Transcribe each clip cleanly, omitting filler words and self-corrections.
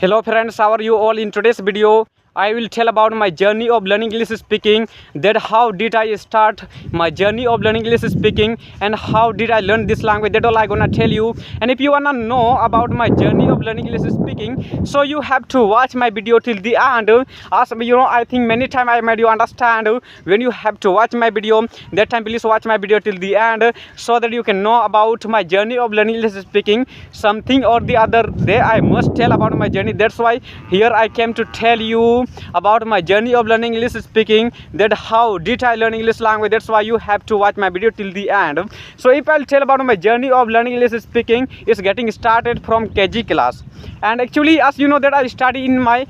Hello friends, how are you all? In today's video I will tell about my journey of learning English speaking, that how did I start my journey of learning English speaking and how did I learn this language. That all I gonna tell you. And if you wanna know about my journey of learning English speaking, so you have to watch my video till the end. As I think many time I made you understand when you have to watch my video. That time please watch my video till the end so that you can know about my journey of learning English speaking. Something or the other day I must tell about my journey. That's why here I came to tell you about my journey of learning English speaking, that how did I learn English language. That's why you have to watch my video till the end. So if I'll tell about my journey of learning English speaking, it's getting started from KG class. And actually, as you know, that I study in my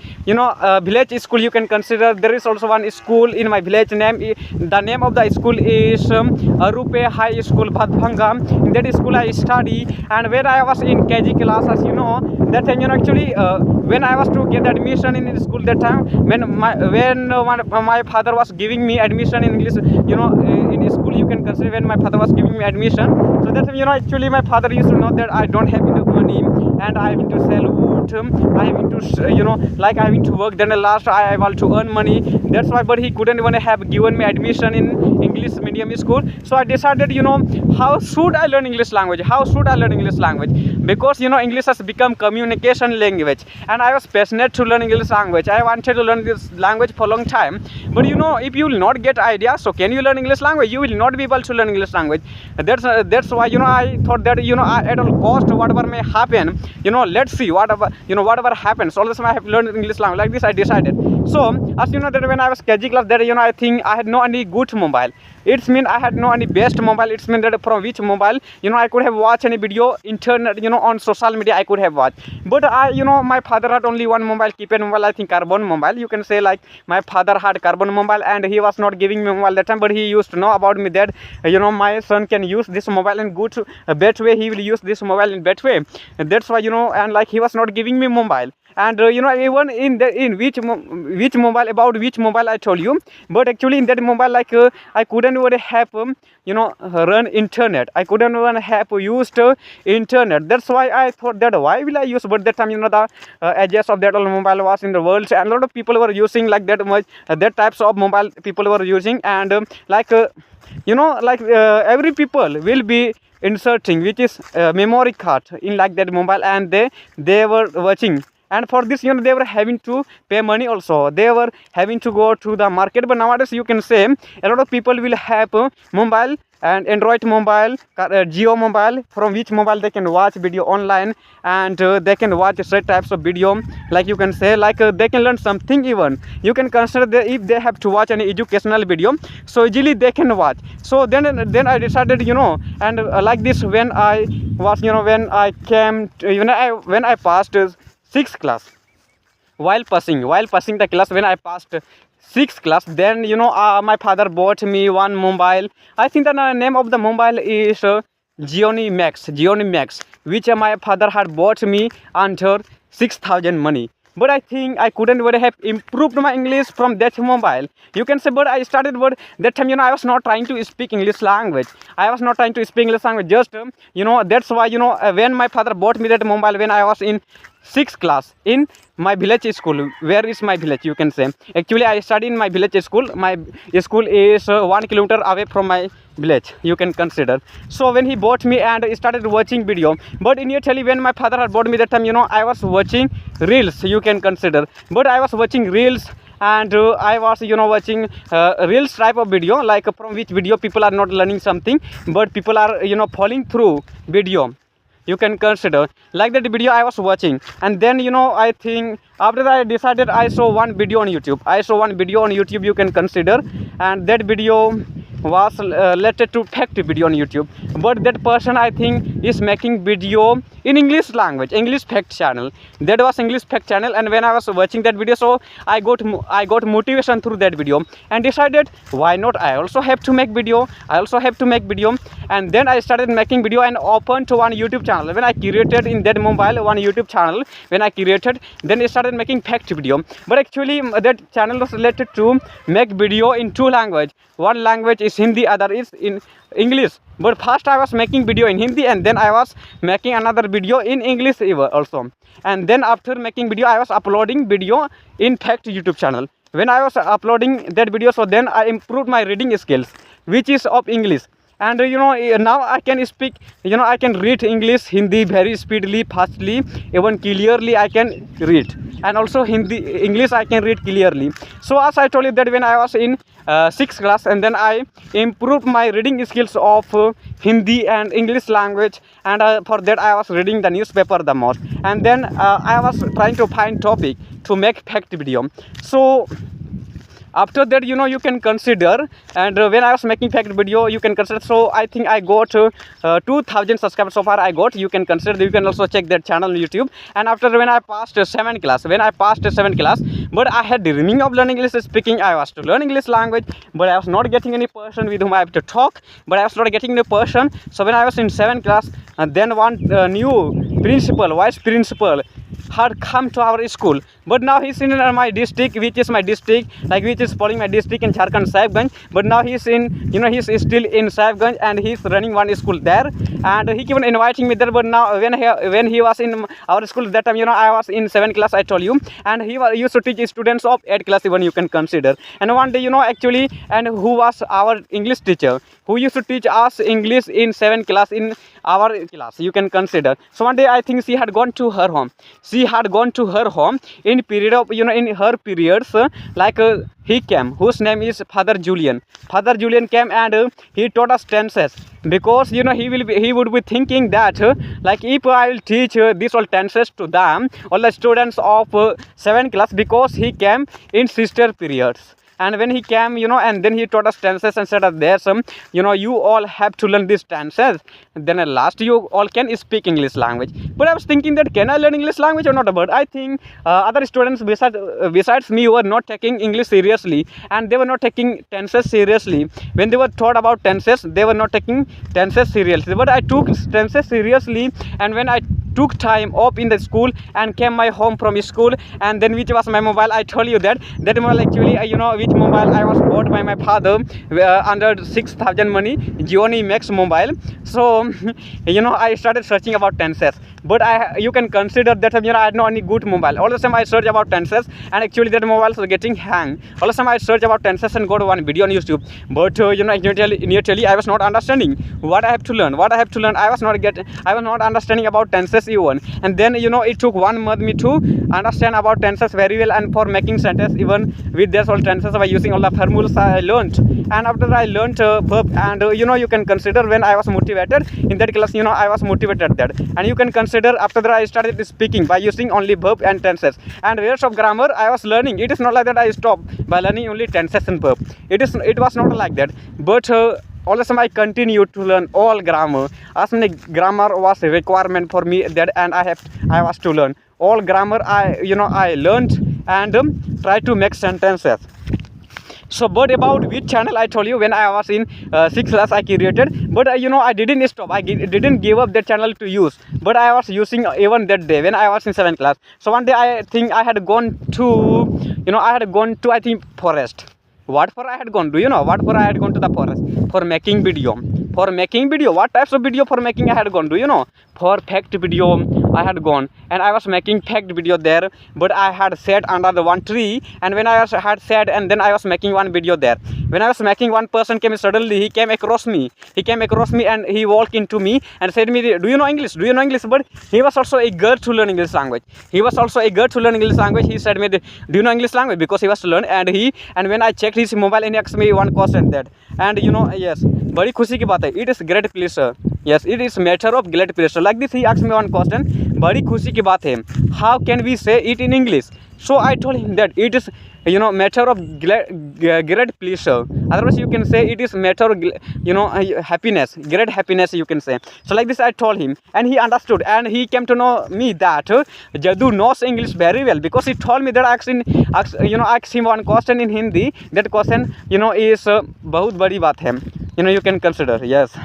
village school. You can consider there is also one school in my village. The name of the school is Arupe High School Bhatvanga. In that school I study, and when I was in KG class, as you know, that time actually when I was to get admission in school, that time when my father was giving me admission in English, in school, you can consider when my father was giving me admission. So that time actually my father used to know that I don't have enough money and I have to sell wood. I have to I have to work. Then at last I want to earn money. That's why, but he couldn't even have given me admission in English medium school. So I decided, how should I learn English language? How should I learn English language? Because English has become communication language, and I was passionate to learn English language. I wanted to learn this language for a long time. But if you will not get idea, so can you learn English language? You will not be able to learn English language. That's why I thought that at all cost, whatever may happen, let's see whatever happens. All this I have learned English language. Like this I decided. So as you know that when I was KG class, that I think I had no any good mobile. It's mean I had no any best mobile. It's mean that from which mobile I could have watched any video internet on social media I could have watched. But my father had only one mobile, keypad mobile, I think carbon mobile. You can say like my father had carbon mobile and he was not giving me mobile that time, but he used to know about me that my son can use this mobile in good bad way. He will use this mobile in bad way. That's why and like he was not giving me mobile. And even in which mobile, about which mobile I told you, but actually in that mobile I couldn't even have run internet. I couldn't even have used internet. That's why I thought that why will I use. But that time the edges of that mobile was in the world, and a lot of people were using like that much that types of mobile people were using. And every people will be inserting which is memory card in like that mobile, and they were watching. And for this they were having to pay money also. They were having to go to the market. But nowadays you can say a lot of people will have mobile and Android mobile, Geo mobile, from which mobile they can watch video online, and they can watch certain types of video, like you can say they can learn something. Even you can consider that if they have to watch any educational video, so easily they can watch. So then I decided and like this, when I was when I came to, when I passed 6th class, while passing the class, when I passed 6th class, then my father bought me one mobile. I think the name of the mobile is Gioni Max, which my father had bought me under 6,000 money. But I think I couldn't would have improved my English from that mobile. You can say, but I started, but that time I was not trying to speak English language. I was not trying to speak English language. Just that's why when my father bought me that mobile when I was in 6th class in my village school. Where is my village? You can say. Actually, I study in my village school. My school is 1 kilometer away from my village. You can consider. So when he bought me and started watching video, but initially when my father had bought me that time, I was watching reels. You can consider. But I was watching reels. And I was watching reels type of video, like from which video people are not learning something, but people are falling through video. You can consider like that video I was watching. And then I think after that I decided I saw one video on YouTube. You can consider, and that video was related to fact video on YouTube. But that person I think is making video in English language, English fact channel. That was English fact channel. And when I was watching that video, so I got motivation through that video and decided why not, I also have to make video. And then I started making video and opened to one YouTube channel. When I created in that mobile one YouTube channel, then I started making fact video. But actually that channel was related to make video in two language. One language is Hindi, other is in English. But first I was making video in Hindi, and then I was making another video in English also. And then after making video, I was uploading video in Fact YouTube channel. When I was uploading that video, so then I improved my reading skills, which is of English. And now I can speak, I can read English, Hindi very speedily, fastly, even clearly I can read. And also English I can read clearly. So as I told you that when I was in 6th class, and then I improved my reading skills of Hindi and English language, and for that I was reading the newspaper the most. And then I was trying to find topic to make fact video. So after that, you can consider, and when I was making fact video, you can consider. So I think I got 2000 subscribers so far. I got, you can consider, you can also check that channel on YouTube. And after when I passed 7th class, but I had dreaming of learning English speaking. I was to learn English language, but I was not getting any person with whom I have to talk, but I was not getting any person. So when I was in 7th class, then one new principal, vice principal, had come to our school. But now he's in my district, which is my district, like which is following my district in Jharkhand, Sahibganj. But now he's in, he's still in Sahibganj, and he's running one school there. And he keep on inviting me there. But now when he was in our school that time, I was in 7th class, I told you, and he used to teach students of 8th class even, you can consider. And one day, actually, and who was our English teacher, who used to teach us English in 7th class in our class, you can consider. So one day I think she had gone to her home. She had gone to her home in period of, in her periods, he came, whose name is Father Julian. Father Julian came, and he taught us tenses, because he would be thinking that like if I will teach these all tenses to them, all the students of 7th class, because he came in sister periods. And when he came, and then he taught us tenses and said that there's some, you all have to learn these tenses. Then at last you all can speak English language. But I was thinking that can I learn English language or not? But I think other students besides me were not taking English seriously, and they were not taking tenses seriously. When they were taught about tenses, they were not taking tenses seriously. But I took tenses seriously, and when I took time off in the school and came my home from school, and then which was my mobile, I told you that mobile actually, which mobile I was bought by my father under 6,000 money, Gioni Max mobile. So I started searching about tenses. But you can consider that I had no any good mobile. All the time I search about tenses, and actually that mobile was getting hang. All the time I search about tenses and got one video on YouTube. But initially I was not understanding what I have to learn. I was not understanding about tenses even. And then it took 1 month me to understand about tenses very well, and for making sentence even with their all tenses by using all the formulas I learned. And after I learned verb, and you can consider when I was motivated in that class, I was motivated there. And you can consider after that I started speaking by using only verb and tenses. And rest of grammar I was learning. It is not like that I stopped by learning only tenses and verb. It was not like that. But all the time I continued to learn all grammar. As many grammar was a requirement for me that, and I was to learn all grammar. I learned and tried to make sentences. So, but about which channel I told you, when I was in 6th class I created, but I didn't stop. I didn't give up that channel to use, but I was using even that day when I was in 7th class. So one day I think I had gone to, I think forest. What for I had gone? Do you know what for I had gone to the forest? For making video. What types of video for making I had gone? Do you know? For fact video I had gone, and I was making fact video there. But I had sat under the one tree, and when I had sat, and then I was making one video there. When I was making, one person came suddenly. He came across me, and he walked into me and said me, "Do you know English? Do you know English?" But he was also eager to learn English language. He said me, "Do you know English language?" Because he was to learn, and when I checked his mobile, and he asked me one question that, and yes, बड़ी खुशी की बात है. It is great pleasure. Yes, it is matter of great pleasure. Like this, he asked me one question. बड़ी खुशी की बात है. How can we say it in English? So I told him that it is, matter of great pleasure. Otherwise, you can say it is matter of, happiness, great happiness, you can say. So like this, I told him, and he understood, and he came to know me that Jadu knows English very well, because he told me that I asked him one question in Hindi. That question, is बहुत बड़ी बात है. You can consider, yes,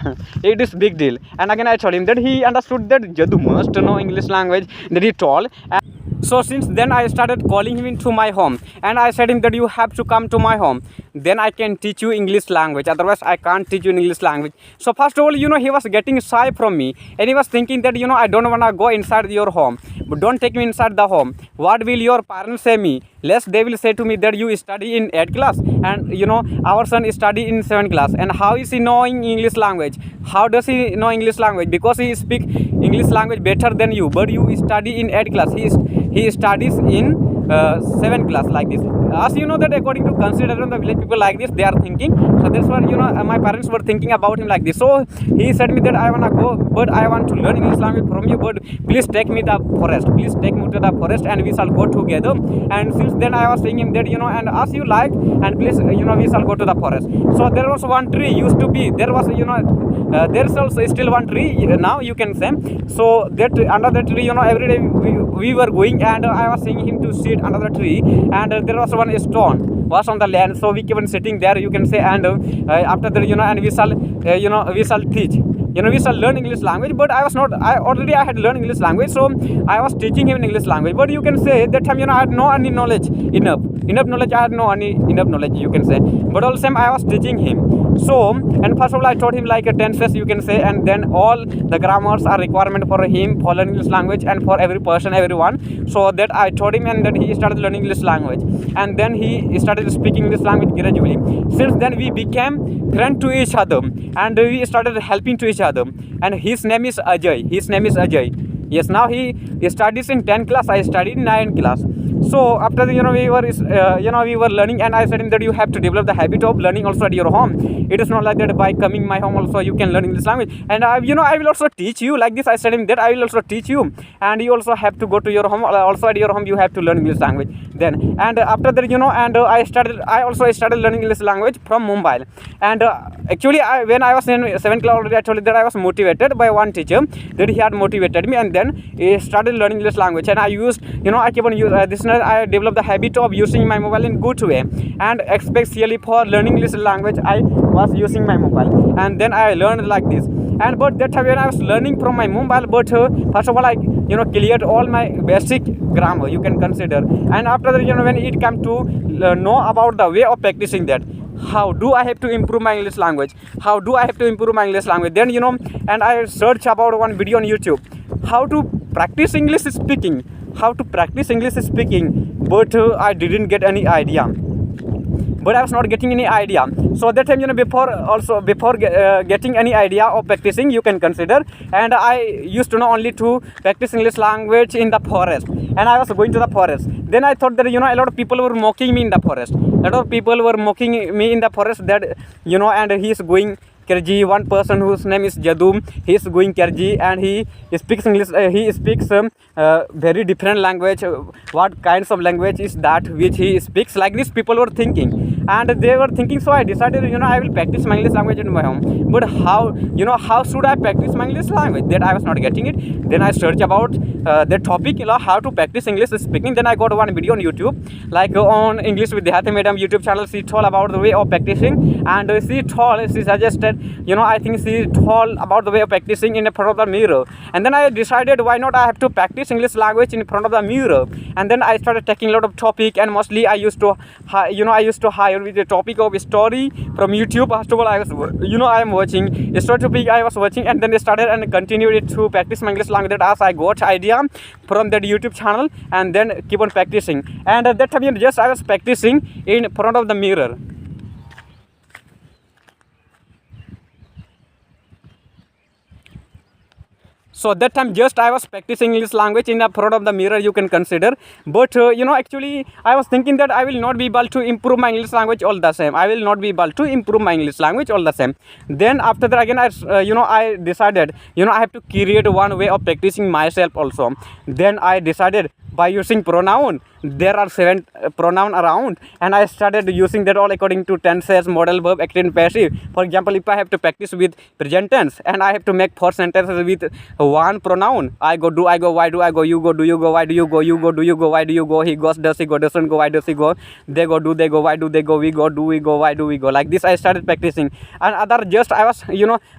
it is big deal. And again I told him that he understood that Jadu must know English language, that he told. So since then I started calling him into my home, and I said him that you have to come to my home, then I can teach you English language, otherwise I can't teach you English language. So first of all, he was getting shy from me, and he was thinking that I don't want to go inside your home, but don't take me inside the home. What will your parents say me? Lest they will say to me that you study in 8th class, and our son study in 7th class, and how is he knowing English language? How does he know English language? Because he speak English language better than you, but you study in 8th class, he studies in 7th class, like this. As you know that according to consideration, the village people like this, they are thinking. So that's what my parents were thinking about him like this. So he said me that I wanna go, but I want to learn English language from you, but please take me the forest, please take me to the forest, and we shall go together. And since then I was saying him that and as you like, and please we shall go to the forest. So there was one tree used to be, there was there is also still one tree now, you can say. So that under that tree, every day we were going, and I was seeing him to sit under the tree, and there was one stone was on the land, so we kept on sitting there, you can say. And after that, and we shall teach, we shall learn English language. But I had learned English language, so I was teaching him English language. But you can say that time I had no any knowledge, enough knowledge, I had no any enough knowledge, you can say. But all the same I was teaching him. So, and first of all I taught him like a tenses, you can say, and then all the grammars are requirement for him for learning English language, and for every person, everyone. So that I taught him, and then he started learning English language, and then he started speaking English language gradually. Since then we became friends to each other, and we started helping to each other. And his name is Ajay. Yes, now he studies in 10th class, I studied in 9th class. So after we were learning, and I said him that you have to develop the habit of learning also at your home. It is not like that by coming my home also you can learn English language, and I will also teach you, like this. I said him that I will also teach you, and you also have to go to your home, also at your home you have to learn English language. Then and after that, and I also started learning English language from Mumbai. And actually when I was in 7th class already, I told you that I was motivated by one teacher, that he had motivated me, and then he started learning English language. And I used, I keep on using this. I developed the habit of using my mobile in good way, and especially for learning English language I was using my mobile, and then I learned like this. And but that time when I was learning from my mobile, but first of all I cleared all my basic grammar, you can consider. And after that, when it came to know about the way of practicing that, how do I have to improve my English language, then and I search about one video on YouTube, how to practice English speaking, but I didn't get any idea, but I was not getting any idea. So that time, before getting any idea of practicing, you can consider, and I used to know only to practice English language in the forest, and I was going to the forest. Then I thought that a lot of people were mocking me in the forest, that and he is going Kerji. One person whose name is Jadu, he is going Kerji, and he speaks English. He speaks very different language. What kinds of language is that which he speaks? Like this, people were thinking, and they were thinking. So I decided, I will practice my English language in my home. But how should I practice my English language? That I was not getting it. Then I searched about the topic, how to practice English speaking. Then I got one video on YouTube, like on English with Dhyati Madam YouTube channel. She told about the way of practicing, and she suggested, I think she told about the way of practicing in front of the mirror. And then I decided, why not I have to practice English language in front of the mirror. And then I started taking a lot of topic, and mostly I used to hire with the topic of story from YouTube. First of all, I was I am watching a story topic, I was watching, and then I started and continued it to practice my English language. As I got idea from that YouTube channel, and then keep on practicing. And at that time, I was practicing in front of the mirror. So that time I was practicing English language in the front of the mirror, you can consider. But actually I was thinking that I will not be able to improve my English language all the same. Then after that again, I decided, I have to create one way of practicing myself also. Then I decided by using pronoun. There are 7 pronoun around, and I started using that all according to tenses, modal verb, active and passive. For example, if I have to practice with present tense, and I have to make 4 sentences with one pronoun, I go, do I go, why do I go, you go, do you go, why do you go, you go, do you go, why do you go, he goes, does he go, doesn't go, why does he go, they go, do they go, why do they go, we go, do we go, why do we go. Like this I started practicing. And other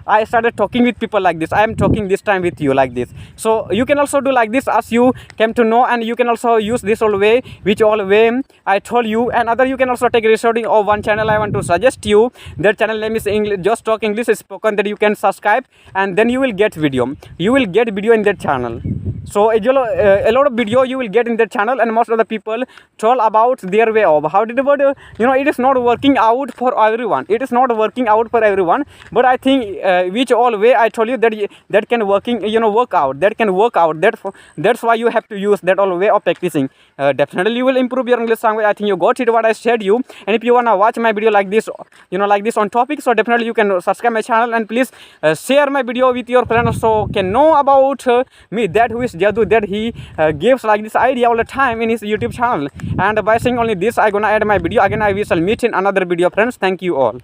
I started talking with people like this. I am talking this time with you like this. So you can also do like this as you came to know, and and you can also use this all way, which all way I told you. And other, you can also take recording of one channel. I want to suggest you, that channel name is English, Just Talk English Spoken, that you can subscribe, and then you will get video. You will get video in that channel. So a lot of video you will get in that channel, and most of the people told about their way of how did it, it is not working out for everyone. It is not working out for everyone, but I think which all way I told you that can working, work out, that can work out. That's why you have to use that all way of practicing. Definitely you will improve your English language. I think you got it what I said you. And if you wanna watch my video like this, like this on topic, so definitely you can subscribe my channel, and please share my video with your friends so can know about me, that who is Jadu, that he gives like this idea all the time in his YouTube channel. And by saying only this, I gonna add my video again. I will meet in another video, friends. Thank you all.